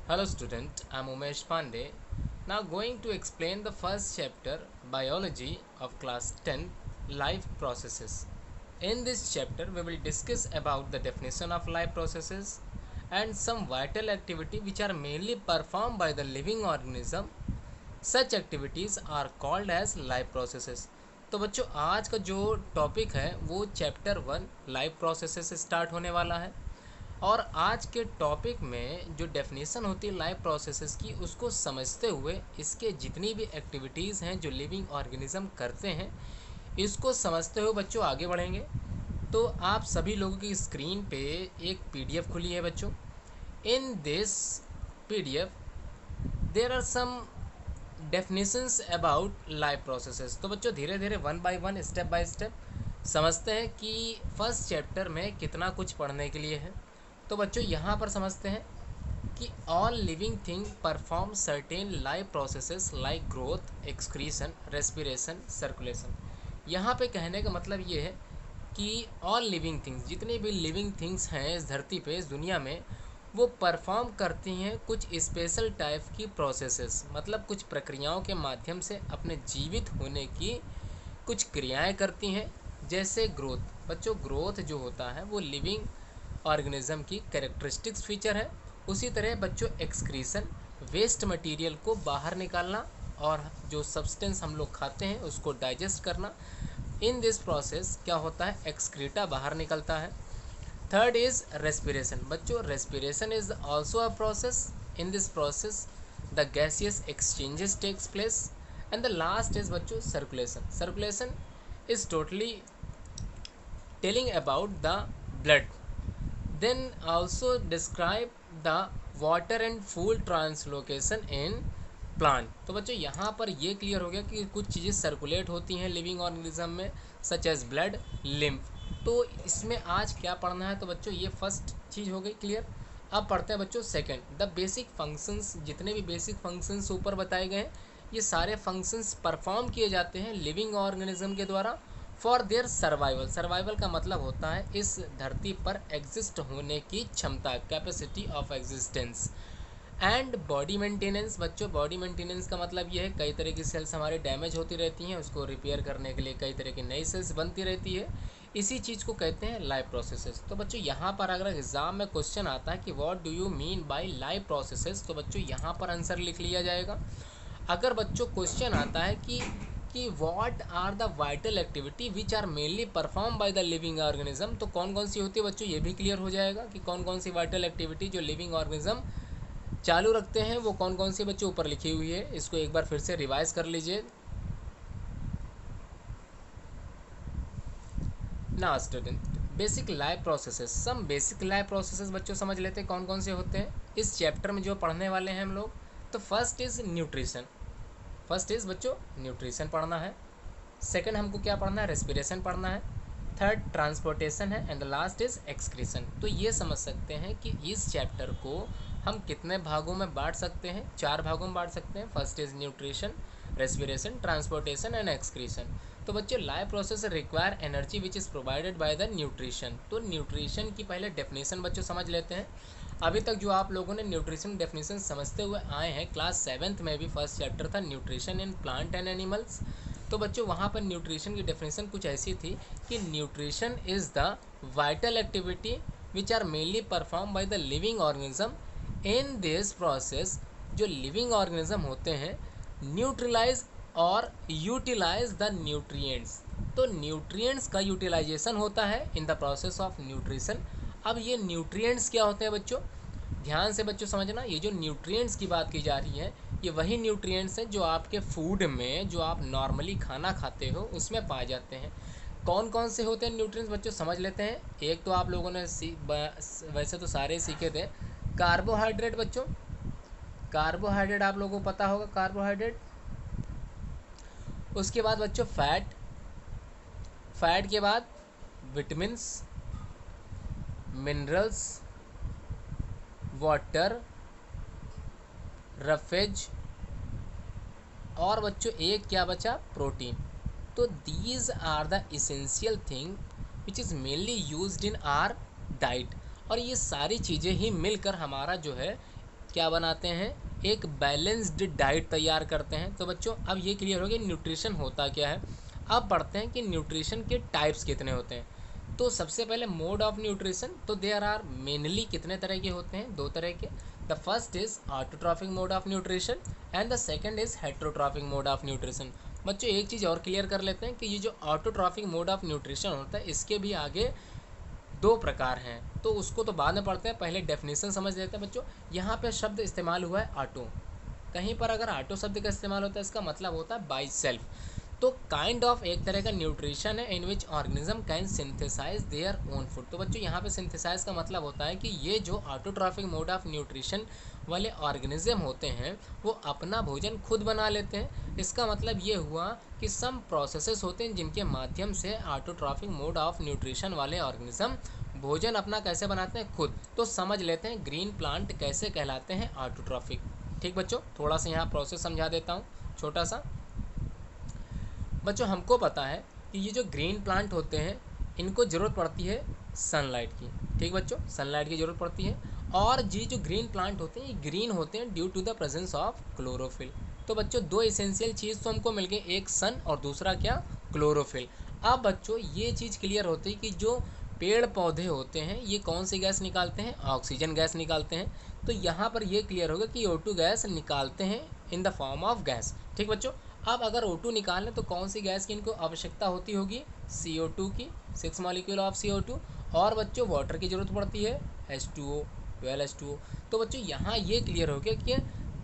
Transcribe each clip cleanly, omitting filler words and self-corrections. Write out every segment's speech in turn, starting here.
Hello student, I am Umesh Pandey. Now going to explain the first chapter Biology of class 10 Life Processes. In this chapter we will discuss about the definition of life processes and some vital activity which are mainly performed by the living organism. Such activities are called as life processes. तो बच्चों आज का जो topic है वो chapter 1 life processes से start होने वाला है और आज के टॉपिक में जो डेफिनेशन होती है लाइफ प्रोसेसेस की उसको समझते हुए इसके जितनी भी एक्टिविटीज़ हैं जो लिविंग ऑर्गेनिज्म करते हैं इसको समझते हुए बच्चों आगे बढ़ेंगे। तो आप सभी लोगों की स्क्रीन पे एक पीडीएफ खुली है बच्चों। In this PDF there are some definitions about life processes. तो बच्चों धीरे धीरे one by one step by step समझते हैं कि फर्स्ट चैप्टर में कितना कुछ पढ़ने के लिए है। तो बच्चों यहाँ पर समझते हैं कि all living thing perform certain life processes like growth, excretion, respiration, circulation. यहाँ पे कहने का मतलब ये है कि ऑल लिविंग थिंग्स, जितनी भी लिविंग थिंग्स हैं इस धरती पे, इस दुनिया में, वो परफॉर्म करती हैं कुछ स्पेशल टाइप की प्रोसेसेस, मतलब कुछ प्रक्रियाओं के माध्यम से अपने जीवित होने की कुछ क्रियाएं करती हैं। जैसे ग्रोथ, बच्चों ग्रोथ जो होता है वो लिविंग ऑर्गेनिज्म की कैरेक्टरिस्टिक्स फीचर है। उसी तरह बच्चों एक्सक्रीशन, वेस्ट मटेरियल को बाहर निकालना और जो सब्सटेंस हम लोग खाते हैं उसको डाइजेस्ट करना। इन दिस प्रोसेस क्या होता है, एक्सक्रीटा बाहर निकलता है। थर्ड इज रेस्पिरेशन, बच्चों respiration is also a process. In this process the gaseous exchanges takes place. And the last is बच्चों circulation. Circulation is totally telling about the blood. Then also describe the water and food translocation in plant। तो बच्चों यहाँ पर ये clear हो गया कि कुछ चीज़ें सर्कुलेट होती हैं लिविंग ऑर्गेनिज्म में, सच एज ब्लड, लिम्फ। तो इसमें आज क्या पढ़ना है, तो बच्चों ये फर्स्ट चीज़ हो गई क्लियर। अब पढ़ते हैं बच्चों सेकंड, द बेसिक फंक्शंस। जितने भी बेसिक फंक्शंस ऊपर बताए गए हैं ये सारे फंक्शंस परफॉर्म किए जाते हैं लिविंग ऑर्गेनिज्म के द्वारा फॉर देयर सर्वाइवल। सर्वाइवल का मतलब होता है इस धरती पर एग्जिस्ट होने की क्षमता, capacity of existence. And body maintenance, बच्चों बॉडी मेंटेनेंस का मतलब ये है कई तरह की सेल्स हमारी डैमेज होती रहती हैं, उसको रिपेयर करने के लिए कई तरह की नई सेल्स बनती रहती है। इसी चीज़ को कहते हैं लाइफ प्रोसेसेस। तो बच्चों यहाँ पर अगर एग्जाम में क्वेश्चन आता है कि what do you mean by life processes, तो बच्चों यहाँ पर आंसर लिख लिया जाएगा। अगर बच्चों क्वेश्चन आता है कि what are the vital activity which are mainly perform by the living organism, तो कौन कौन सी होती है बच्चों ये भी क्लियर हो जाएगा कि कौन कौन सी वाइटल एक्टिविटी जो लिविंग ऑर्गेनिज्म चालू रखते हैं वो कौन कौन सी बच्चों ऊपर लिखी हुई है। इसको एक बार फिर से रिवाइज कर लीजिए। ना student, basic life processes, some basic life processes बच्चों समझ लेते हैं कौन कौन से होते हैं इस चैप्टर में जो पढ़ने वाले हैं हम लोग। तो first is nutrition. First is बच्चों न्यूट्रिशन पढ़ना है। सेकंड हमको क्या पढ़ना है, रेस्पिरेशन पढ़ना है। थर्ड ट्रांसपोर्टेशन है and the last is excretion. तो ये समझ सकते हैं कि इस चैप्टर को हम कितने भागों में बांट सकते हैं, 4 भागों में बांट सकते हैं। First is nutrition, respiration, transportation and excretion. तो बच्चों life process require energy which is provided by the nutrition. तो न्यूट्रिशन की पहले डेफिनेशन बच्चों समझ लेते हैं। अभी तक जो आप लोगों ने न्यूट्रिशन डेफिनेशन समझते हुए आए हैं, क्लास 7th में भी फर्स्ट चैप्टर था nutrition in plant and animals. तो बच्चों वहाँ पर न्यूट्रिशन की डेफिनेशन कुछ ऐसी थी कि nutrition is the vital activity which are mainly perform by the living organism. In this process जो लिविंग ऑर्गेनिज्म होते हैं न्यूट्रलाइज और यूटिलाइज द न्यूट्रिएंट्स। तो न्यूट्रिएंट्स का यूटिलाइजेशन होता है in the process of nutrition. अब ये न्यूट्रिएंट्स क्या होते हैं बच्चों, ध्यान से बच्चों समझना। ये जो न्यूट्रिएंट्स की बात की जा रही है ये वही न्यूट्रिएंट्स हैं जो आपके फूड में, जो आप नॉर्मली खाना खाते हो उसमें पाए जाते हैं। कौन कौन से होते हैं न्यूट्रिएंट्स बच्चों समझ लेते हैं। एक तो आप लोगों ने वैसे तो सारे सीखे थे, कार्बोहाइड्रेट बच्चों। कार्बोहाइड्रेट आप लोगों को पता होगा, कार्बोहाइड्रेट। उसके बाद बच्चों फैट, फैट के बाद विटामिन्स, मिनरल्स, वाटर, रफेज और बच्चों एक क्या बचा, प्रोटीन। तो these are the essential thing which is mainly used in our diet. और ये सारी चीज़ें ही मिलकर हमारा जो है क्या बनाते हैं, एक बैलेंस्ड डाइट तैयार करते हैं। तो बच्चों अब ये क्लियर हो गया न्यूट्रिशन होता क्या है। अब पढ़ते हैं कि न्यूट्रिशन के टाइप्स कितने होते हैं। तो सबसे पहले मोड ऑफ न्यूट्रिशन, तो देयर आर मेनली कितने तरह के होते हैं, 2 तरह के। The first is autotrophic mode of nutrition and the second is heterotrophic mode of nutrition. बच्चों एक चीज़ और क्लियर कर लेते हैं कि ये जो ऑटोट्रॉफिक मोड ऑफ न्यूट्रिशन होता है इसके भी आगे 2 प्रकार हैं, तो उसको तो बाद में पढ़ते हैं, पहले डेफिनेशन समझ लेते हैं। बच्चों यहाँ पे शब्द इस्तेमाल हुआ है ऑटो, कहीं पर अगर ऑटो शब्द का इस्तेमाल होता है इसका मतलब होता है बाई सेल्फ। तो काइंड ऑफ एक तरह का न्यूट्रिशन है in which organism can synthesize their own food. तो बच्चों यहाँ पे सिंथेसाइज का मतलब होता है कि ये जो ऑटोट्रॉफिक मोड ऑफ न्यूट्रिशन वाले ऑर्गेनिज्म होते हैं वो अपना भोजन खुद बना लेते हैं। इसका मतलब ये हुआ कि सम प्रोसेसेस होते हैं जिनके माध्यम से ऑटोट्रॉफिक मोड ऑफ न्यूट्रिशन वाले ऑर्गेनिज्म भोजन अपना कैसे बनाते हैं, खुद। तो समझ लेते हैं ग्रीन प्लांट कैसे कहलाते हैं ऑटोट्रॉफिक। ठीक बच्चों, थोड़ा सा यहाँ प्रोसेस समझा देता हूँ छोटा सा। बच्चों हमको पता है कि ये जो ग्रीन प्लांट होते हैं इनको ज़रूरत पड़ती है सनलाइट की। ठीक बच्चों, सनलाइट की ज़रूरत पड़ती है। और ये जो ग्रीन प्लांट होते हैं ये ग्रीन होते हैं due to the presence of chlorophyll. तो बच्चों 2 एसेंशियल चीज़ तो हमको मिल गई, एक सन और दूसरा क्या, क्लोरोफिल। अब बच्चों ये चीज़ क्लियर होती है कि जो पेड़ पौधे होते हैं ये कौन सी गैस निकालते हैं, ऑक्सीजन गैस निकालते हैं। तो यहाँ पर ये क्लियर होगा कि O2 गैस निकालते हैं इन द फॉर्म ऑफ गैस। ठीक बच्चों, अब अगर O2 निकालने तो कौन सी गैस की इनको आवश्यकता होती होगी, CO2 की, 6 मॉलिक्यूल ऑफ CO2। और बच्चों वाटर की ज़रूरत पड़ती है H2O, 12H2O। तो बच्चों यहाँ ये क्लियर हो गया कि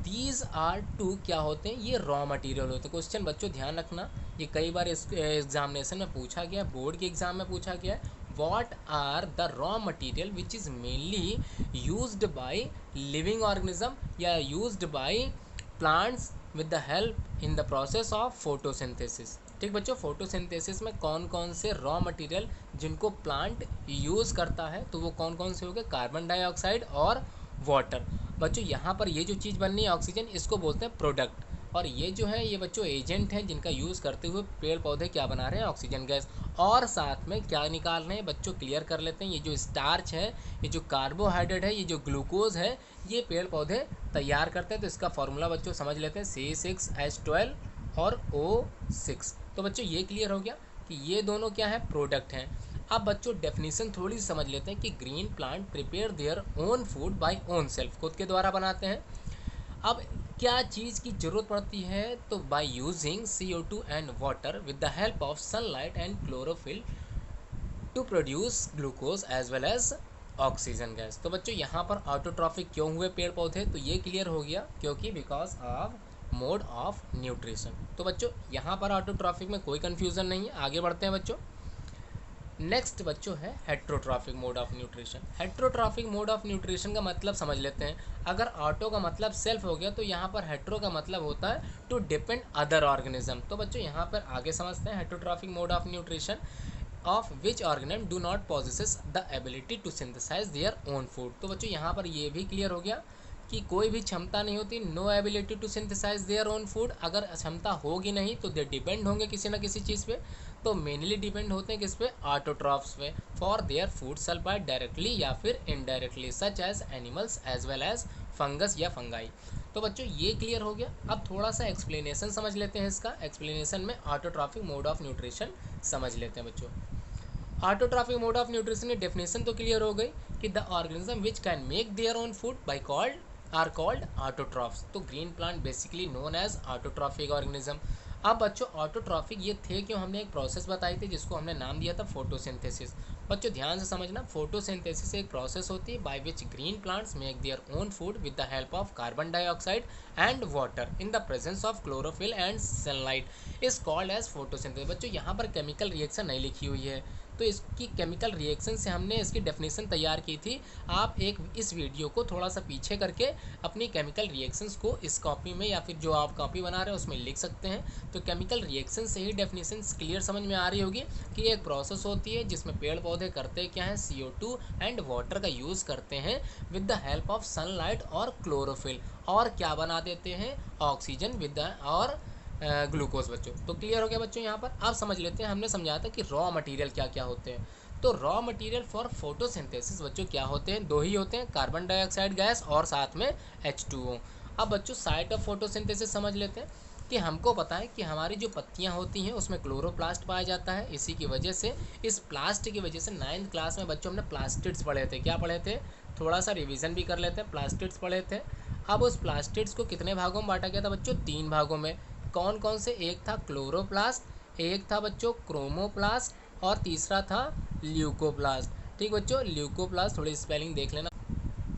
दीज आर टू क्या होते हैं, ये रॉ मटेरियल होते हैं। क्वेश्चन बच्चों ध्यान रखना, ये कई बार एग्जामिनेशन में पूछा गया, बोर्ड के एग्जाम में पूछा गया है। What are the raw material which is mainly used by living organism या used by plants with the help in the process of photosynthesis। ठीक बच्चों, फोटोसिंथेसिस में कौन कौन से रॉ मटेरियल जिनको प्लांट यूज़ करता है, तो वो कौन कौन से हो गए, कार्बन डाइऑक्साइड और वाटर। बच्चों यहाँ पर ये जो चीज़ बननी है ऑक्सीजन, इसको बोलते हैं प्रोडक्ट। और ये जो है ये बच्चों एजेंट हैं जिनका यूज़ करते हुए पेड़ पौधे क्या बना रहे हैं, ऑक्सीजन गैस। और साथ में क्या निकाल रहे हैं बच्चों, क्लियर कर लेते हैं। ये जो स्टार्च है, ये जो कार्बोहाइड्रेट है, ये जो ग्लूकोज है, ये पेड़ पौधे तैयार करते हैं। तो इसका फॉर्मूला बच्चों समझ लेते हैं, C6H12 और O6। तो बच्चों ये क्लियर हो गया कि ये दोनों क्या है, प्रोडक्ट हैं। अब बच्चों डेफिनेशन थोड़ी सी समझ लेते हैं कि green plant prepare their own food by own self, खुद के द्वारा बनाते हैं। अब क्या चीज़ की ज़रूरत पड़ती है, तो by using CO2 and water with the help of sunlight and chlorophyll to produce glucose as well as oxygen gas. तो बच्चों यहाँ पर ऑटोट्रॉफिक क्यों हुए पेड़ पौधे, तो ये क्लियर हो गया क्योंकि because of mode of nutrition. तो बच्चों यहाँ पर ऑटोट्रॉफिक में कोई कन्फ्यूज़न नहीं है। आगे बढ़ते हैं बच्चों। नेक्स्ट बच्चों है heterotrophic mode of nutrition. Heterotrophic mode of nutrition का मतलब समझ लेते हैं। अगर ऑटो का मतलब सेल्फ हो गया तो यहाँ पर हेट्रो का मतलब होता है टू डिपेंड अदर ऑर्गेनिज्म। तो बच्चों यहाँ पर आगे समझते हैं heterotrophic mode of nutrition of which organism do not possesses the ability to synthesize their own food. तो बच्चों यहाँ पर ये भी क्लियर हो गया कि कोई भी क्षमता नहीं होती, no ability to synthesize their own food. अगर क्षमता होगी नहीं तो दे डिपेंड होंगे किसी ना किसी चीज़ पे। तो मेनली डिपेंड होते हैं किस पे, ऑटोट्रॉफ्स पे, for their food supply directly या फिर indirectly, such as animals as well as fungus या फंगाई। तो बच्चों ये क्लियर हो गया। अब थोड़ा सा एक्सप्लेनेशन समझ लेते हैं इसका। एक्सप्लेनेशन में ऑटोट्रॉफिक मोड ऑफ न्यूट्रिशन समझ लेते हैं बच्चों। ऑटोट्रॉफिक मोड ऑफ न्यूट्रिशन की डेफिनेशन तो क्लियर हो गई कि the organism which can make their own food by called are called autotrophs. तो green plant basically known as autotrophic organism. अब बच्चों ऑटोट्रॉफिक ये थे क्यों, हमने एक प्रोसेस बताई थी जिसको हमने नाम दिया था फोटोसिंथेसिस। बच्चों ध्यान से समझना, फोटोसिंथेसिस एक प्रोसेस होती है by which green plants make their own food with the help of carbon dioxide and water in the presence of chlorophyll and sunlight is called as photosynthesis. बच्चों यहाँ पर केमिकल रिएक्शन नहीं लिखी हुई है, तो इसकी केमिकल रिएक्शन से हमने इसकी डेफिनेशन तैयार की थी। आप एक इस वीडियो को थोड़ा सा पीछे करके अपनी केमिकल रिएक्शंस को इस कॉपी में या फिर जो आप कॉपी बना रहे हैं उसमें लिख सकते हैं। तो केमिकल रिएक्शन से ही डेफिनेशन क्लियर समझ में आ रही होगी कि एक प्रोसेस होती है जिसमें पेड़ पौधे करते क्या है, CO2 एंड वाटर का यूज़ करते हैं with the help of sunlight और क्लोरोफिल, और क्या बना देते हैं, ऑक्सीजन विद द और ग्लूकोज। बच्चों तो क्लियर हो गया बच्चों यहाँ पर। अब समझ लेते हैं, हमने समझाया था कि रॉ मटेरियल क्या क्या होते हैं। तो रॉ मटेरियल फॉर फोटोसिंथेसिस बच्चों क्या होते हैं, दो ही होते हैं, कार्बन डाइऑक्साइड गैस और साथ में H2O। अब बच्चों साइट ऑफ फोटोसिंथेसिस समझ लेते हैं कि हमको पता है कि हमारी जो पत्तियां होती हैं उसमें क्लोरोप्लास्ट पाया जाता है। इसी की वजह से, इस प्लास्ट की वजह से 9th क्लास में बच्चों हमने प्लास्टिड्स पढ़े थे। क्या पढ़े थे, थोड़ा सा रिवीजन भी कर लेते हैं। प्लास्टिड्स पढ़े थे। अब उस प्लास्टिड्स को कितने भागों में बांटा गया था बच्चों, 3 भागों में। कौन कौन से, एक था क्लोरोप्लास्ट, एक था बच्चों क्रोमोप्लास्ट और तीसरा था ल्यूकोप्लास्ट। ठीक बच्चों, ल्यूकोप्लास्ट थोड़ी स्पेलिंग देख लेना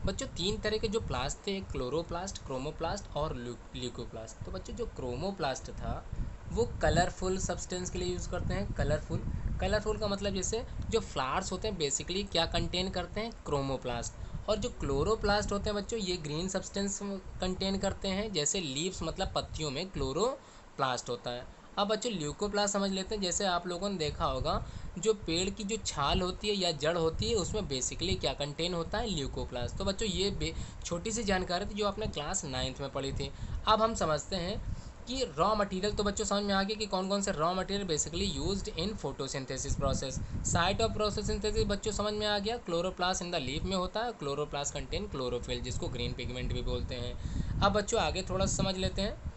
बच्चों। 3 तरह के जो प्लास्ट थे, क्लोरोप्लास्ट, क्रोमोप्लास्ट और ल्यूकोप्लास्ट। तो बच्चों जो क्रोमोप्लास्ट था वो कलरफुल सब्सटेंस के लिए यूज़ करते हैं। कलरफुल का मतलब जैसे जो फ्लावर्स होते हैं बेसिकली क्या कंटेन करते हैं, क्रोमोप्लास्ट। और जो क्लोरोप्लास्ट होते हैं बच्चों ये ग्रीन सब्सटेंस कंटेन करते हैं, जैसे लीव्स मतलब पत्तियों में क्लोरोप्लास्ट होता है। अब बच्चों ल्यूकोप्लास्ट समझ लेते हैं। जैसे आप लोगों ने देखा होगा जो पेड़ की जो छाल होती है या जड़ होती है उसमें बेसिकली क्या कंटेन होता है, ल्यूकोप्लास्ट। तो बच्चों ये छोटी सी जानकारी थी जो आपने क्लास 9th में पढ़ी थी। अब हम समझते हैं कि रॉ मटेरियल, तो बच्चों समझ में आ गया कि कौन कौन से raw material basically used in photosynthesis process. Site of photosynthesis बच्चों समझ में आ गया, क्लोरोप्लास्ट इन द लीफ में होता है। क्लोरोप्लास्ट कंटेन क्लोरोफिल जिसको ग्रीन पिगमेंट भी बोलते हैं। अब बच्चों आगे थोड़ा सा समझ लेते हैं।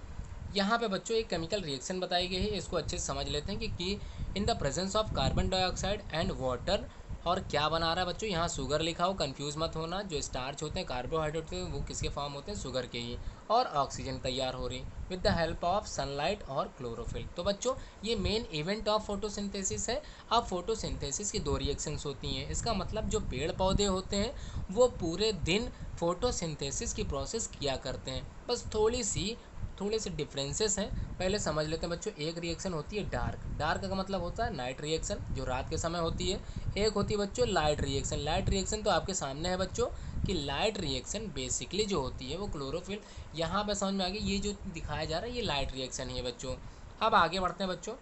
यहाँ पे बच्चों एक केमिकल रिएक्शन बताई गई है, इसको अच्छे से समझ लेते हैं कि इन the presence of carbon dioxide and water, और क्या बना रहा है बच्चों, यहाँ शुगर लिखा हो, कंफ्यूज मत होना। जो स्टार्च होते हैं, कार्बोहाइड्रेट होते हैं, वो किसके फॉर्म होते हैं, शुगर के ही। और ऑक्सीजन तैयार हो रही with the help of sunlight और क्लोरोफिल। तो बच्चों ये मेन इवेंट ऑफ फोटोसिंथेसिस है। अब फोटोसिंथेसिस की 2 रिएक्शंस होती हैं। इसका मतलब जो पेड़ पौधे होते हैं वो पूरे दिन फोटोसिंथेसिस की प्रोसेस किया करते हैं। बस थोड़े से डिफरेंसेस हैं, पहले समझ लेते हैं बच्चों। एक रिएक्शन होती है डार्क का मतलब होता है नाइट रिएक्शन, जो रात के समय होती है। एक होती है बच्चों लाइट रिएक्शन तो आपके सामने है बच्चों कि लाइट रिएक्शन बेसिकली जो होती है वो क्लोरोफिल, यहाँ पे समझ में आ गया, ये जो दिखाया जा रहा है ये लाइट रिएक्शन ही है बच्चों। अब आगे बढ़ते हैं बच्चों।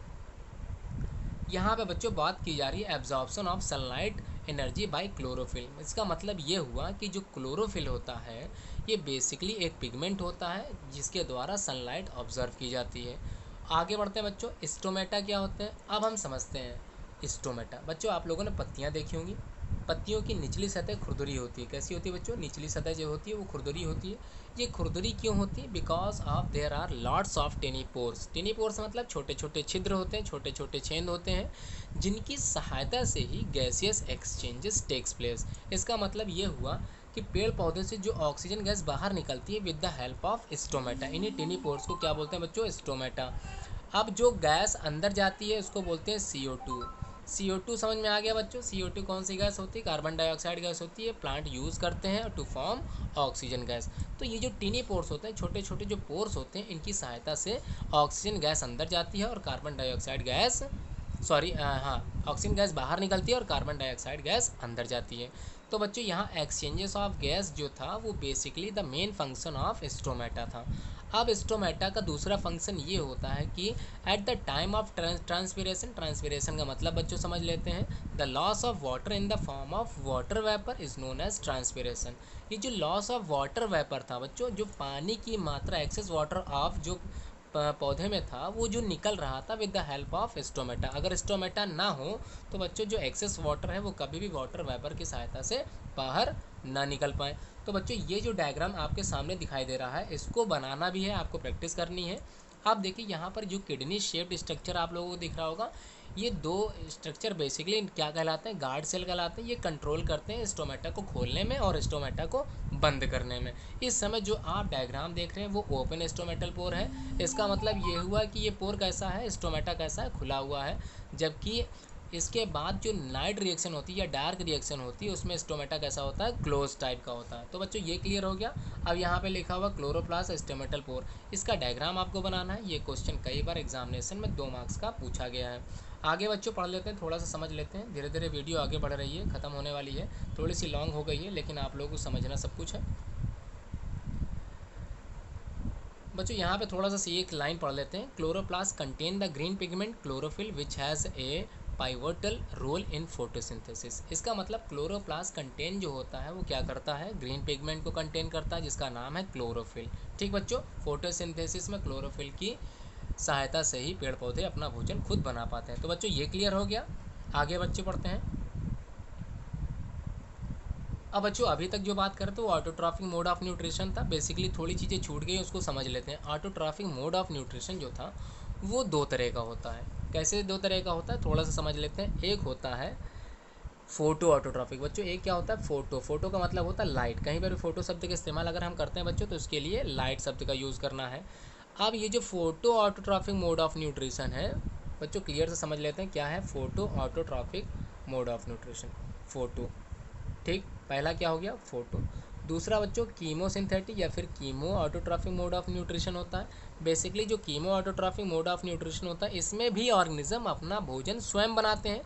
यहाँ पे बच्चों बात की जा रही है absorption of sunlight energy by chlorophyll. इसका मतलब ये हुआ कि जो क्लोरोफिल होता है ये बेसिकली एक पिगमेंट होता है जिसके द्वारा सनलाइट ऑब्जर्व की जाती है। आगे बढ़ते हैं बच्चों। स्टोमेटा क्या होते हैं, अब हम समझते हैं। स्टोमेटा बच्चों आप लोगों ने पत्तियाँ देखी होंगी, पत्तियों की निचली सतह खुरदुरी होती है। कैसी होती है बच्चों, निचली सतह जो होती है वो खुरदुरी होती है। ये खुरदुरी क्यों होती है, because of there are lots of tiny pores. Tiny pores मतलब छोटे छोटे छिद्र होते हैं, छोटे छोटे छेद होते हैं जिनकी सहायता से ही गैसियस एक्सचेंजेस टेक्स प्लेस। इसका मतलब ये हुआ कि पेड़ पौधे से जो ऑक्सीजन गैस बाहर निकलती है with the help of stomata. इन्हीं टेनी पोर्स को क्या बोलते हैं बच्चों, स्टोमेटा। अब जो गैस अंदर जाती है उसको बोलते हैं CO2। CO2 समझ में आ गया बच्चों। CO2 कौन सी गैस होती है, कार्बन डाइऑक्साइड गैस होती है। प्लांट यूज़ करते हैं टू फॉर्म ऑक्सीजन गैस। तो ये जो टीनी पोर्स होते हैं, छोटे छोटे जो पोर्स होते हैं, इनकी सहायता से ऑक्सीजन गैस अंदर जाती है और carbon dioxide gas oxygen gas बाहर निकलती है और कार्बन डाइऑक्साइड गैस अंदर जाती है। तो बच्चों यहाँ एक्सचेंजेस ऑफ गैस जो था वो basically the main function of stomata था। अब स्टोमेटा का दूसरा फंक्शन ये होता है कि at the time of transpiration का मतलब बच्चों समझ लेते हैं, the loss of water in the form of water vapour is known as transpiration. ये जो लॉस ऑफ वाटर वेपर था बच्चों, जो पानी की मात्रा, एक्सेस वाटर ऑफ जो पौधे में था वो जो निकल रहा था with the help of stomata. अगर स्टोमेटा ना हो तो बच्चों जो एक्सेस वाटर है वो कभी भी वाटर वेपर की सहायता से बाहर ना निकल पाए। तो बच्चों ये जो डायग्राम आपके सामने दिखाई दे रहा है इसको बनाना भी है, आपको प्रैक्टिस करनी है। आप देखिए यहाँ पर जो किडनी शेप्ड स्ट्रक्चर आप लोगों को दिख रहा होगा, ये 2 स्ट्रक्चर बेसिकली क्या कहलाते हैं, गार्ड सेल कहलाते हैं। ये कंट्रोल करते हैं स्टोमेटा को खोलने में और स्टोमेटा को बंद करने में। इस समय जो आप डायग्राम देख रहे हैं वो ओपन स्टोमेटल पोर है। इसका मतलब ये हुआ कि ये पोर कैसा है, स्टोमेटा कैसा है, खुला हुआ है। जबकि इसके बाद जो नाइट रिएक्शन होती है या डार्क रिएक्शन होती है उसमें स्टोमेटा कैसा होता है, क्लोज टाइप का होता है। तो बच्चों ये क्लियर हो गया। अब यहाँ पे लिखा हुआ क्लोरोप्लास्ट स्टोमेटल पोर, इसका डायग्राम आपको बनाना है। ये क्वेश्चन कई बार एग्जामिनेशन में 2 मार्क्स का पूछा गया है। आगे बच्चों पढ़ लेते हैं, थोड़ा सा समझ लेते हैं। धीरे धीरे वीडियो आगे बढ़ रही है, ख़त्म होने वाली है, थोड़ी सी लॉन्ग हो गई है लेकिन आप लोगों को समझना सब कुछ है। बच्चों यहाँ पे थोड़ा सा एक लाइन पढ़ लेते हैं। Chloroplast contain the green pigment chlorophyll which has a pivotal role in photosynthesis. इसका मतलब क्लोरोप्लास्ट कंटेन जो होता है वो क्या करता है, ग्रीन पिगमेंट को कंटेन करता है जिसका नाम है क्लोरोफिल। ठीक बच्चों, फोटोसिंथेसिस में क्लोरोफिल की सहायता से ही पेड़ पौधे अपना भोजन खुद बना पाते हैं। तो बच्चों ये क्लियर हो गया। आगे बच्चे पढ़ते हैं। अब बच्चों अभी तक जो बात करते वो ऑटोट्रॉफिक मोड ऑफ न्यूट्रिशन था। बेसिकली थोड़ी चीज़ें छूट गई, उसको समझ लेते हैं। ऑटोट्रॉफिक मोड ऑफ न्यूट्रिशन जो था वो दो तरह का होता है। कैसे दो तरह का होता है थोड़ा सा समझ लेते हैं। एक होता है फोटो ऑटोट्रॉफिक। बच्चों एक क्या होता है फोटो, फोटो का मतलब होता है लाइट। कहीं पर भी फोटो शब्द का इस्तेमाल अगर हम करते हैं बच्चों तो उसके लिए लाइट शब्द का यूज़ करना है। अब ये जो photo autotrophic mode of nutrition है बच्चों, क्लियर से समझ लेते हैं क्या है photo autotrophic mode of nutrition. Photo, ठीक, पहला क्या हो गया फोटो। दूसरा बच्चों कीमोसिंथेटिक या फिर chemo autotrophic mode of nutrition होता है। बेसिकली जो chemo autotrophic mode of nutrition होता है इसमें भी ऑर्गेनिज्म अपना भोजन स्वयं बनाते हैं।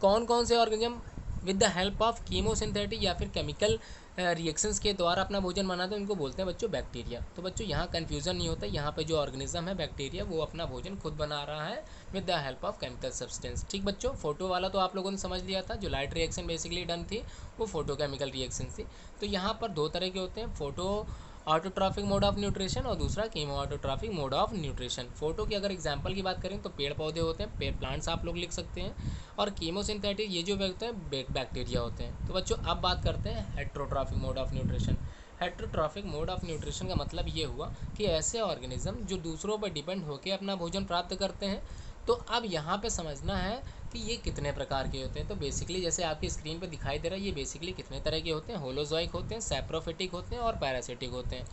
कौन कौन से organism with the help of chemosynthetic या फिर केमिकल रिएक्शंस के द्वारा अपना भोजन बनाते हैं, उनको बोलते हैं बच्चों बैक्टीरिया। तो बच्चों यहाँ कन्फ्यूजन नहीं होता, यहाँ पे जो ऑर्गेनिज्म है बैक्टीरिया वो अपना भोजन खुद बना रहा है with the help of chemical substance. ठीक बच्चों, फोटो वाला तो आप लोगों ने समझ लिया था, जो लाइट रिएक्शन बेसिकली डन थी वो फोटो केमिकल रिएक्शन थी। तो यहाँ पर दो तरह के होते हैं, photo autotrophic mode of nutrition और दूसरा chemo autotrophic mode of nutrition. Photo की अगर एग्जांपल की बात करें तो पेड़ पौधे होते हैं, पेड़ प्लांट्स आप लोग लिख सकते हैं। और कीमोसिंथेटिक ये जो होते हैं बैक्टीरिया होते हैं। तो बच्चों अब बात करते हैं heterotrophic mode of nutrition. Heterotrophic mode of nutrition का मतलब ये हुआ कि ऐसे ऑर्गेनिज्म जो दूसरों पर डिपेंड होकर अपना भोजन प्राप्त करते हैं। तो अब यहाँ पे समझना है कि ये कितने प्रकार के होते हैं। तो बेसिकली जैसे आपकी स्क्रीन पे दिखाई दे रहा है ये बेसिकली कितने तरह के होते हैं, होलोजोइक होते हैं, सैप्रोफिटिक होते हैं और पैरासिटिक होते हैं।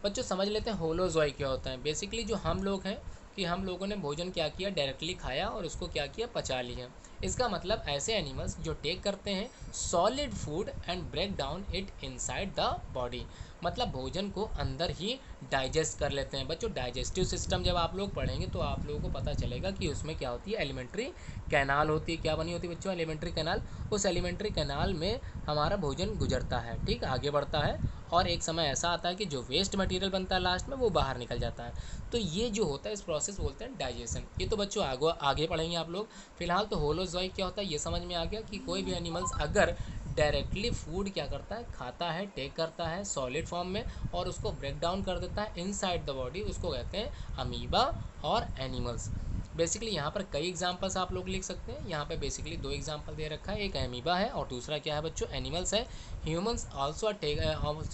बच्चों समझ लेते हैं होलोजोइक क्या होता है। बेसिकली जो हम लोग हैं कि हम लोगों ने भोजन क्या किया, डायरेक्टली खाया और उसको क्या किया, पचा लिया। इसका मतलब ऐसे एनिमल्स जो टेक करते हैं solid food and break down it inside the body, मतलब भोजन को अंदर ही डाइजेस्ट कर लेते हैं। बच्चों डाइजेस्टिव सिस्टम जब आप लोग पढ़ेंगे तो आप लोगों को पता चलेगा कि उसमें क्या होती है, एलिमेंट्री कैनाल होती है। क्या बनी होती है बच्चों, एलिमेंट्री कैनाल। उस एलिमेंट्री कैनाल में हमारा भोजन गुजरता है, ठीक, आगे बढ़ता है और एक समय ऐसा आता है कि जो वेस्ट मटेरियल बनता है लास्ट में वो बाहर निकल जाता है। तो ये जो होता है इस प्रोसेस बोलते हैं डाइजेशन। ये तो बच्चों आगे पढ़ेंगे आप लोग। फिलहाल तो होलोजोइक क्या होता है ये समझ में आ गया कि कोई भी एनिमल्स अगर डायरेक्टली फूड क्या करता है, खाता है, टेक करता है सॉलिड फॉर्म में और उसको ब्रेक डाउन कर देता है इनसाइड द बॉडी, उसको कहते हैं अमीबा और एनिमल्स। बेसिकली यहाँ पर कई एग्जांपल्स आप लोग लिख सकते हैं। यहाँ पे बेसिकली दो एग्जांपल दे रखा है, एक अमीबा है और दूसरा क्या है बच्चों, एनिमल्स है। Humans also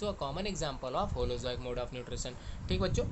a common example of holozoic mode of nutrition. ठीक बच्चों,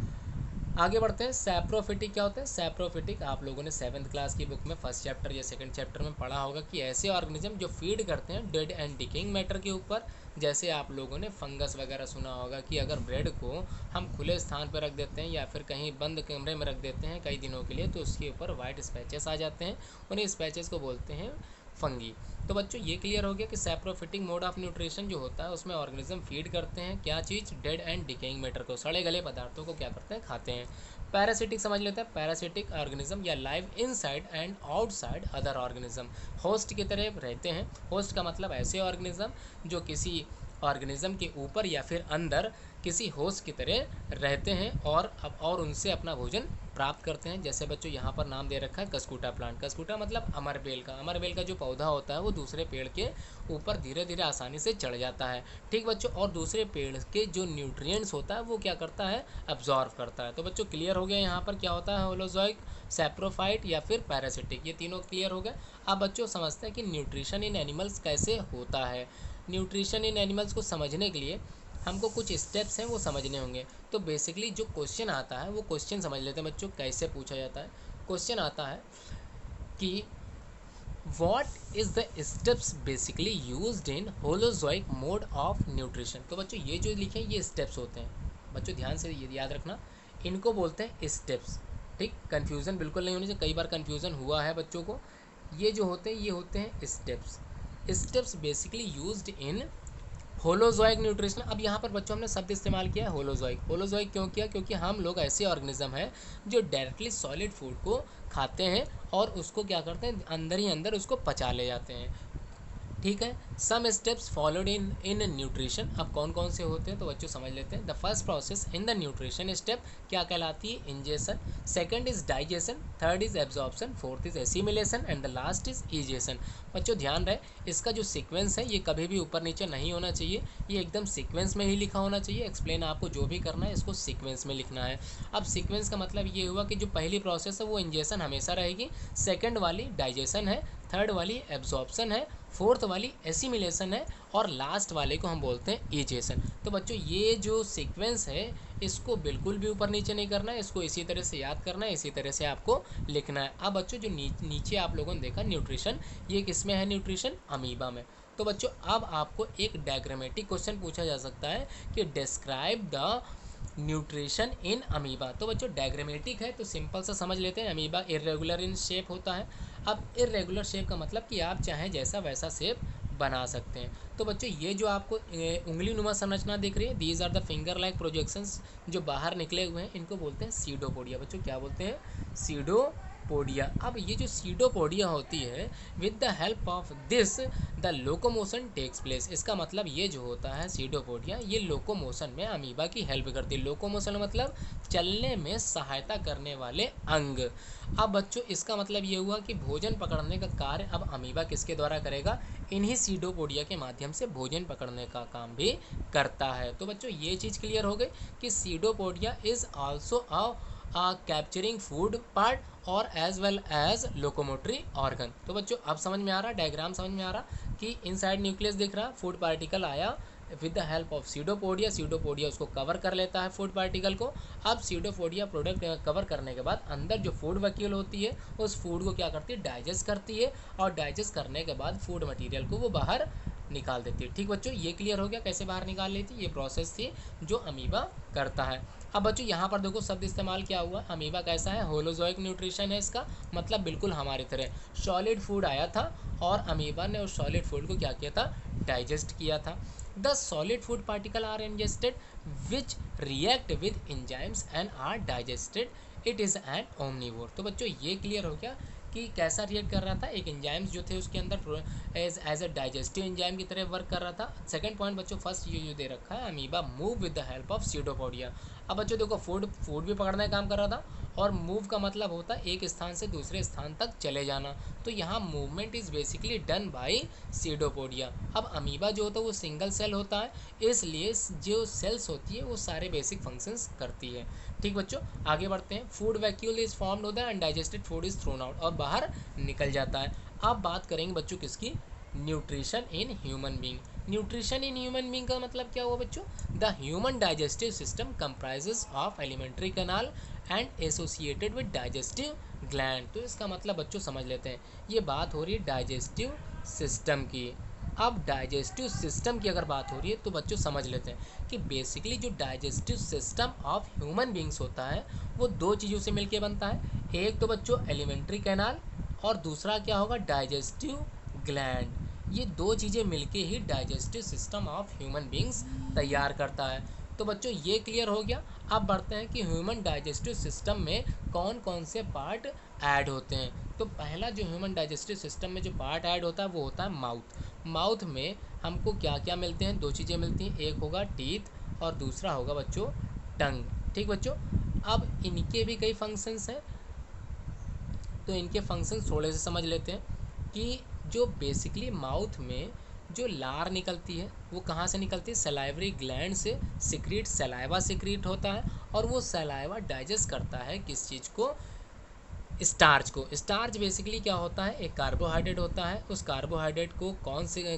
आगे बढ़ते हैं। सैप्रोफिटिक क्या होता है, सैप्रोफिटिक आप लोगों ने 7th क्लास की बुक में फर्स्ट चैप्टर या सेकंड चैप्टर में पढ़ा होगा कि ऐसे ऑर्गेनिज्म जो फीड करते हैं डेड एंड डिकेइंग मैटर के ऊपर। जैसे आप लोगों ने फंगस वगैरह सुना होगा कि अगर ब्रेड को हम खुले स्थान पर रख देते हैं या फिर कहीं बंद कमरे में रख देते हैं कई दिनों के लिए तो उसके ऊपर वाइट स्पैचेस आ जाते हैं, उन्हें स्पैचेस को बोलते हैं फंगी। तो बच्चों ये क्लियर हो गया कि सैप्रोफिटिक मोड ऑफ न्यूट्रिशन जो होता है उसमें ऑर्गेनिज्म फीड करते हैं क्या चीज़, डेड एंड डिकेइंग मैटर को, सड़े गले पदार्थों को क्या करते हैं, खाते हैं। पैरासिटिक समझ लेते हैं। पैरासिटिक ऑर्गेनिज्म या live inside and outside other organism, host की तरह रहते हैं। होस्ट का मतलब ऐसे ऑर्गेनिज्म जो किसी ऑर्गेनिज्म के ऊपर या फिर अंदर किसी होस्ट की तरह रहते हैं और उनसे अपना भोजन प्राप्त करते हैं। जैसे बच्चों यहाँ पर नाम दे रखा है कस्कूटा प्लांट। कस्कूटा मतलब अमरबेल का। अमरबेल का जो पौधा होता है वो दूसरे पेड़ के ऊपर धीरे धीरे आसानी से चढ़ जाता है, ठीक बच्चों, और दूसरे पेड़ के जो न्यूट्रिएंट्स होता है वो क्या करता है, अब्जॉर्व करता है। तो बच्चों क्लियर हो गया यहाँ पर क्या होता है होलोजोइक, सैप्रोफाइट या फिर पैरासिटिक, ये तीनों क्लियर हो गए। अब बच्चों समझते हैं कि न्यूट्रिशन इन एनिमल्स कैसे होता है। न्यूट्रिशन इन एनिमल्स को समझने के लिए हमको कुछ स्टेप्स हैं वो समझने होंगे। तो बेसिकली जो क्वेश्चन आता है वो क्वेश्चन समझ लेते हैं बच्चों कैसे पूछा जाता है। क्वेश्चन आता है कि what is the steps basically used in holozoic mode of nutrition. तो बच्चों ये जो लिखे हैं ये स्टेप्स होते हैं। बच्चों ध्यान से ये याद रखना, इनको बोलते हैं स्टेप्स, ठीक, कन्फ्यूज़न बिल्कुल नहीं होनी चाहिए। कई बार कन्फ्यूज़न हुआ है बच्चों को। ये जो होते हैं ये होते हैं steps. Steps basically used in holozoic nutrition. अब यहाँ पर बच्चों हमने शब्द इस्तेमाल किया है होलोजोइक। होलोजोइक क्यों किया, क्योंकि हम लोग ऐसे ऑर्गेनिज्म हैं जो डायरेक्टली सॉलिड फूड को खाते हैं और उसको क्या करते हैं, अंदर ही अंदर उसको पचा ले जाते हैं, ठीक है। Some steps followed in nutrition. अब कौन कौन से होते हैं तो बच्चों समझ लेते हैं। The first process in the nutrition step क्या कहलाती है, ingestion. Second is digestion, third is absorption, fourth is assimilation and the last is egestion. बच्चों ध्यान रहे इसका जो सीक्वेंस है ये कभी भी ऊपर नीचे नहीं होना चाहिए, ये एकदम सीक्वेंस में ही लिखा होना चाहिए। एक्सप्लेन आपको जो भी करना है इसको सीक्वेंस में लिखना है। अब सीक्वेंस का मतलब ये हुआ कि जो पहली प्रोसेस है वो इंजेशन हमेशा रहेगी, सेकंड वाली डाइजेशन है, थर्ड वाली एब्जॉर्प्शन है फोर्थ वाली एसिमिलेशन है और लास्ट वाले को हम बोलते हैं इजेशन। तो बच्चों ये जो सीक्वेंस है इसको बिल्कुल भी ऊपर नीचे नहीं करना है, इसको इसी तरह से याद करना है, इसी तरह से आपको लिखना है। अब बच्चों जो नीचे आप लोगों ने देखा न्यूट्रिशन, ये किस में है न्यूट्रिशन? अमीबा में। तो बच्चों अब आपको एक डायग्रामेटिक क्वेश्चन पूछा जा सकता है कि describe the nutrition in amoeba. तो बच्चों डायग्रामेटिक है तो सिंपल सा समझ लेते हैं। अमीबा इरेगुलर इन शेप होता है। अब इरेगुलर शेप का मतलब कि आप चाहें जैसा वैसा शेप बना सकते हैं। तो बच्चों ये जो आपको उंगली नुमा संरचना दिख रही है, these are the finger like projections जो बाहर निकले हुए हैं, इनको बोलते हैं सीडोपोडिया। बच्चों क्या बोलते हैं? सीडोपोडिया। अब ये जो सीडोपोडिया होती है, with the help of this the locomotion takes place. इसका मतलब ये जो होता है सीडोपोडिया, ये लोकोमोशन में अमीबा की हेल्प करती है। लोकोमोशन मतलब चलने में सहायता करने वाले अंग। अब बच्चों इसका मतलब ये हुआ कि भोजन पकड़ने का कार्य अब अमीबा किसके द्वारा करेगा? इन्हीं सीडोपोडिया के माध्यम से भोजन पकड़ने का काम भी करता है। तो बच्चों ये चीज़ क्लियर हो गई कि pseudopodia is also a capturing food part और as well as locomotory organ. तो बच्चों अब समझ में आ रहा, डायग्राम समझ में आ रहा कि इनसाइड न्यूक्लियस दिख रहा, फूड पार्टिकल आया with the help of pseudopodia, pseudopodia उसको कवर कर लेता है फूड पार्टिकल को। अब सीडोपोडिया प्रोडक्ट कवर करने के बाद अंदर जो फूड वैक्यूल होती है उस फूड को क्या करती है? डाइजेस्ट करती है, और डाइजेस्ट करने के बाद फूड मटेरियल को वो बाहर निकाल देती है। ठीक बच्चों ये क्लियर हो गया कैसे बाहर निकाल लेती है? ये प्रोसेस थी जो अमीबा करता है। अब बच्चों यहाँ पर देखो शब्द इस्तेमाल क्या हुआ, अमीबा कैसा है? होलोजोइक न्यूट्रिशन है इसका मतलब बिल्कुल हमारी तरह सॉलिड फूड आया था और अमीबा ने उस सॉलिड फूड को क्या किया था? डाइजेस्ट किया था। The solid food particle are ingested which react with enzymes and are digested, it is an omnivore. तो बच्चों ये क्लियर हो गया कि कैसा रिएक्ट कर रहा था, एक एंजाइम्स जो थे उसके अंदर एज अ डाइजेस्टिव एंजाइम की तरह वर्क कर रहा था। सेकंड पॉइंट बच्चों फर्स्ट ये जो दे रखा है, amoeba move with the help of pseudopodia. अब बच्चों देखो फूड भी पकड़ने का काम कर रहा था, और मूव का मतलब होता है एक स्थान से दूसरे स्थान तक चले जाना। तो यहाँ movement is basically done by pseudopodia. अब अमीबा जो होता है वो सिंगल सेल होता है, इसलिए जो सेल्स होती है वो सारे बेसिक फंक्शंस करती है। ठीक बच्चों आगे बढ़ते हैं। फूड वैक्यूल इज फॉर्म्ड होता है, undigested food is thrown out और बाहर निकल जाता है। अब बात करेंगे बच्चों किसकी? Nutrition in human being. Nutrition in human being का मतलब क्या हुआ बच्चों? The human digestive system comprises of alimentary canal and associated with digestive gland. तो इसका मतलब बच्चों समझ लेते हैं, ये बात हो रही है डाइजेस्टिव सिस्टम की। अब डाइजेस्टिव सिस्टम की अगर बात हो रही है तो बच्चों समझ लेते हैं कि बेसिकली जो digestive system of human beings होता है वो दो चीज़ों से मिलकर बनता है। एक तो बच्चों एलिमेंट्री कैनाल और दूसरा क्या होगा? Digestive gland. ये दो चीज़ें मिलके ही digestive system of human beings तैयार करता है। तो बच्चों ये क्लियर हो गया। अब बढ़ते हैं कि ह्यूमन डाइजेस्टिव सिस्टम में कौन कौन से पार्ट ऐड होते हैं। तो पहला जो ह्यूमन डाइजेस्टिव सिस्टम में जो पार्ट ऐड होता है वो होता है माउथ। माउथ में हमको क्या क्या मिलते हैं? दो चीज़ें मिलती हैं, एक होगा टीथ और दूसरा होगा बच्चों टंग। ठीक बच्चों अब इनके भी कई फंक्शंस हैं, तो इनके फंक्शंस थोड़े से समझ लेते हैं कि जो बेसिकली माउथ में जो लार निकलती है वो कहाँ से निकलती है? सलाइवरी ग्लैंड से सिक्रीट सलाइवा सिक्रीट होता है, और वो सलाइवा डाइजेस्ट करता है किस चीज़ को? स्टार्च को। स्टार्च बेसिकली क्या होता है? एक कार्बोहाइड्रेट होता है। उस कार्बोहाइड्रेट को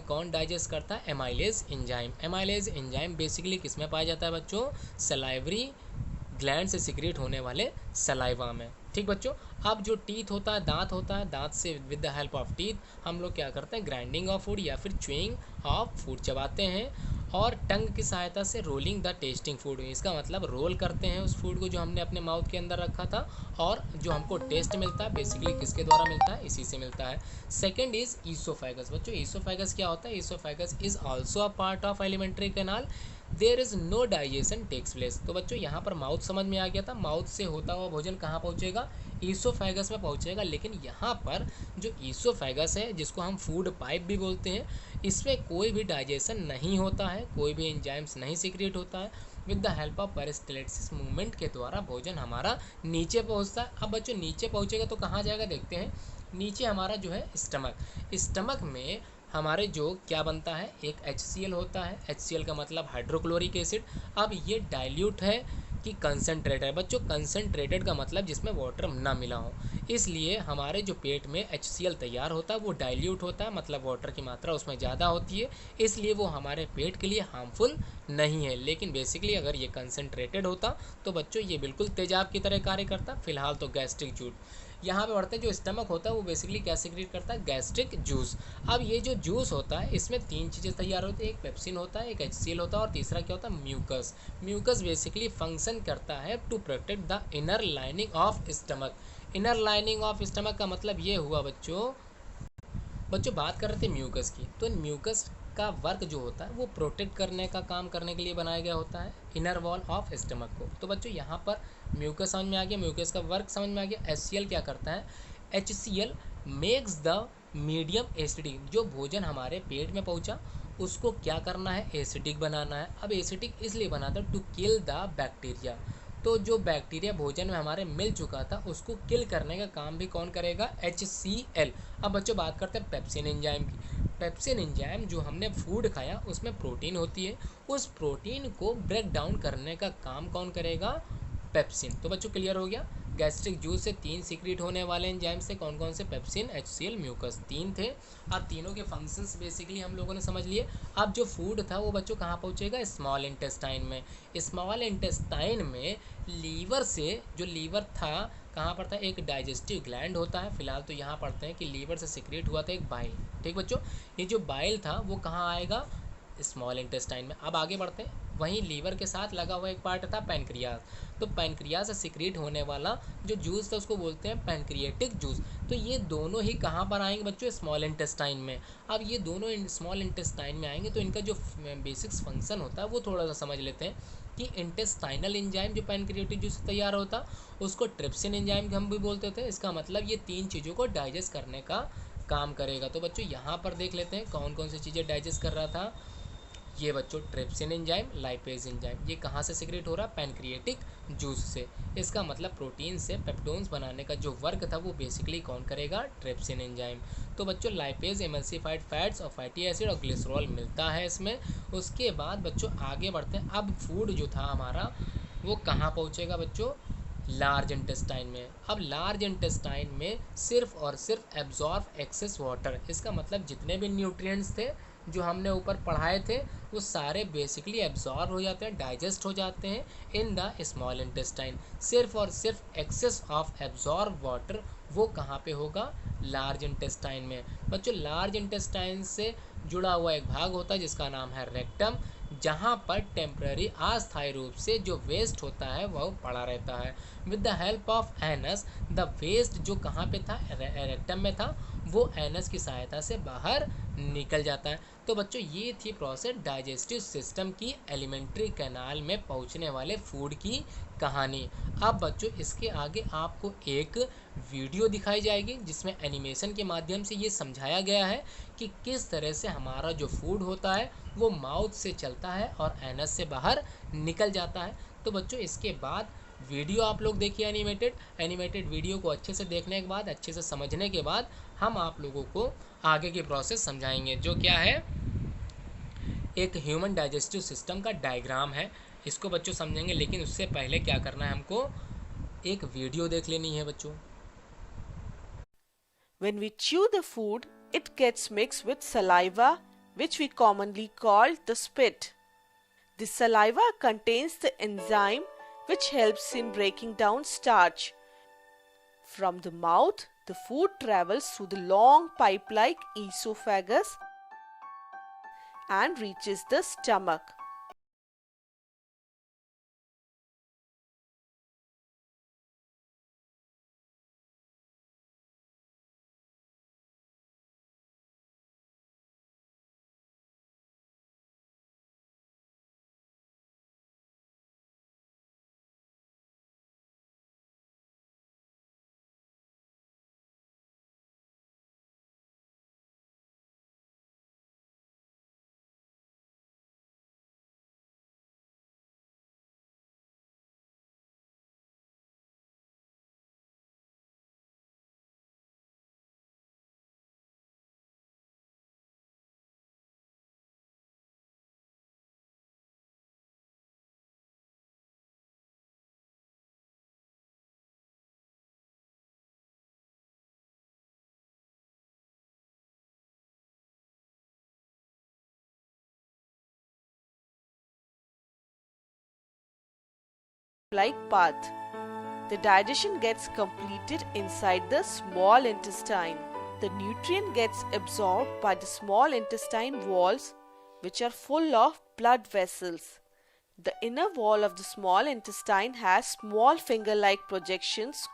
कौन डाइजेस्ट करता है? Amylase enzyme. Amylase enzyme basically किस में पाया जाता है बच्चों? सलाइवरी ग्लैंड से सिक्रेट होने वाले सलाइवा में। ठीक बच्चों अब जो टीथ होता है, दांत होता है, दांत से with the help of teeth हम लोग क्या करते हैं? ग्राइंडिंग ऑफ फूड या फिर च्यूइंग ऑफ फूड चबाते हैं, और टंग की सहायता से रोलिंग द टेस्टिंग फूड। इसका मतलब रोल करते हैं उस फूड को जो हमने अपने माउथ के अंदर रखा था, और जो हमको टेस्ट मिलता है बेसिकली किसके द्वारा मिलता है? इसी से मिलता है। Second is oesophagus. बच्चों ईसोफेगस क्या होता है? Oesophagus is also a part of alimentary canal, there is no digestion takes place. तो बच्चों यहाँ पर माउथ समझ में आ गया था, माउथ से होता हुआ भोजन कहाँ पहुँचेगा? ईसोफेगस में पहुँचेगा। लेकिन यहाँ पर जो ईसोफेगस है जिसको हम फूड पाइप भी बोलते हैं, इसमें कोई भी डाइजेशन नहीं होता है, कोई भी एंजाइम्स नहीं सीक्रेट होता है। With the help of peristalsis movement के द्वारा भोजन हमारा नीचे पहुँचता है। अब बच्चों नीचे पहुँचेगा तो कहाँ जाएगा देखते हैं। नीचे हमारा जो है स्टमक में हमारे जो क्या बनता है? एक HCl होता है। HCl का मतलब हाइड्रोक्लोरिक एसिड। अब ये डाइल्यूट है कि कंसनट्रेटेड है। बच्चों कंसनट्रेटेड का मतलब जिसमें वाटर ना मिला हो, इसलिए हमारे जो पेट में HCl तैयार होता है वो डाइल्यूट होता है, मतलब वाटर की मात्रा उसमें ज़्यादा होती है, इसलिए वो हमारे पेट के लिए हार्मफुल नहीं है। लेकिन बेसिकली अगर ये कंसनट्रेटेड होता तो बच्चों ये बिल्कुल तेजाब की तरह कार्य करता। फिलहाल तो गैस्ट्रिक जूस। यहाँ पे बढ़ते हैं, जो स्टमक होता है वो बेसिकली क्या सिक्रीट करता है, गैस्ट्रिक जूस। अब ये जो जूस होता है इसमें तीन चीज़ें तैयार होती है, एक पेप्सिन होता है, एक HCl होता है और तीसरा क्या होता है, म्यूकस। म्यूकस बेसिकली फंक्शन करता है to protect the inner lining of stomach. Inner lining of stomach का मतलब ये हुआ बच्चों, बच्चों बात कर रहे थे म्यूकस की, तो म्यूकस का वर्क जो होता है वो प्रोटेक्ट करने का काम करने के लिए बनाया गया होता है इनर वॉल ऑफ स्टमक को। तो बच्चों यहाँ पर म्यूकस समझ में आ गया, म्यूकस का वर्क समझ में आ गया। HCl क्या करता है, HCl makes the medium acidic. जो भोजन हमारे पेट में पहुँचा उसको क्या करना है, एसिडिक बनाना है। अब एसिडिक इसलिए बनाता है टू किल द बैक्टीरिया। तो जो बैक्टीरिया भोजन में हमारे मिल चुका था उसको किल करने का काम भी कौन करेगा, HCl। अब बच्चों बात करते हैं पेप्सिन एंजाइम की। पेप्सिन एंजाइम जो हमने फूड खाया उसमें प्रोटीन होती है, उस प्रोटीन को ब्रेक डाउन करने का काम कौन करेगा, पेप्सिन। तो बच्चों क्लियर हो गया, गैस्ट्रिक जूस से तीन सीक्रेट होने वाले एंजाइम से कौन कौन से, पेप्सिन, HCl, म्यूकस, तीन थे। अब तीनों के फंक्शंस बेसिकली हम लोगों ने समझ लिए। अब जो फूड था वो बच्चों कहाँ पहुँचेगा, स्मॉल इंटेस्टाइन में। स्मॉल इंटेस्टाइन में लीवर से, जो लीवर था कहाँ पर था, एक डाइजेस्टिव ग्लैंड होता है। फिलहाल तो यहाँ पढ़ते हैं कि लीवर से सिक्रेट हुआ था एक बाइल। ठीक बच्चों, ये जो बाइल था वो कहाँ आएगा, स्मॉल इंटेस्टाइन में। अब आगे बढ़ते हैं, वहीं लीवर के साथ लगा हुआ एक पार्ट था पैनक्रियाज। तो पैनक्रियाज से सिक्रेट होने वाला जो जूस था उसको बोलते हैं पैनक्रिएटिक जूस। तो ये दोनों ही कहाँ पर आएंगे बच्चों, स्मॉल इंटेस्टाइन में। अब ये दोनों स्मॉल इंटेस्टाइन में आएंगे तो इनका जो बेसिक्स फंक्शन होता है वो थोड़ा सा समझ लेते हैं कि इंटेस्टाइनल एंजाइम जो पैनक्रिएटिक जूस से तैयार होता उसको ट्रिप्सिन एंजाइम हम भी बोलते थे। इसका मतलब ये तीन चीज़ों को डाइजेस्ट करने का काम करेगा। तो बच्चों यहाँ पर देख लेते हैं कौन कौन सी चीज़ें डाइजेस्ट कर रहा था। ये बच्चों ट्रिप्सिन एंजाइम, लाइपेज एंजाइम, ये कहाँ से सिक्रेट हो रहा है, पैनक्रिएटिक जूस से। इसका मतलब प्रोटीन से पेप्टोन्स बनाने का जो वर्क था वो बेसिकली कौन करेगा, ट्रिप्सिन एंजाइम। तो बच्चों लाइपेज एमल्सिफाइड फैट्स और फैटी एसिड और ग्लिसरॉल मिलता है इसमें। उसके बाद बच्चों आगे बढ़ते हैं। अब फूड जो था हमारा वो कहाँ पहुँचेगा बच्चों, लार्ज इंटेस्टाइन में। अब लार्ज इंटेस्टाइन में सिर्फ और सिर्फ एब्जॉर्ब एक्सेस वाटर। इसका मतलब जितने भी न्यूट्रिएंट्स थे जो हमने ऊपर पढ़ाए थे वो सारे बेसिकली एब्जॉर्ब हो जाते हैं, डाइजेस्ट हो जाते हैं इन द स्मॉल इंटेस्टाइन। सिर्फ और सिर्फ एक्सेस ऑफ एब्जॉर्ब वाटर वो कहाँ पे होगा, लार्ज इंटेस्टाइन में। बच्चों लार्ज इंटेस्टाइन से जुड़ा हुआ एक भाग होता है जिसका नाम है रेक्टम, जहाँ पर टेम्पररी अस्थायी रूप से जो वेस्ट होता है वह पड़ा रहता है। With the help of anus, the waste जो कहाँ पे था, रेक्टम में था, वो एनस की सहायता से बाहर निकल जाता है। तो बच्चों ये थी प्रोसेस डाइजेस्टिव सिस्टम की एलिमेंट्री कैनाल में पहुंचने वाले फूड की कहानी। अब बच्चों इसके आगे आपको एक वीडियो दिखाई जाएगी जिसमें एनिमेशन के माध्यम से ये समझाया गया है कि किस तरह से हमारा जो फूड होता है वो माउथ से चलता है और एनस से बाहर निकल जाता है। तो बच्चों इसके बाद वीडियो आप लोग देखिए एनिमेटेड वीडियो को अच्छे से देखने के बाद, अच्छे से समझने के बाद हम आप लोगों को आगे की प्रोसेस समझाएंगे, जो क्या है, एक ह्यूमन डाइजेस्टिव सिस्टम का डायग्राम है। इसको बच्चों समझेंगे, लेकिन उससे पहले क्या करना है, हमको एक वीडियो देख लेनी है बच्चों। When we chew the food, it gets mixed with saliva, which we commonly call the spit. The saliva contains the enzyme which helps in breaking down starch. From the mouth, the food travels through the long pipe like esophagus and reaches the stomach. like path. The digestion gets completed inside the small intestine. The nutrient gets absorbed by the small intestine walls, which are full of blood vessels. The inner wall of the small intestine has small finger-like projections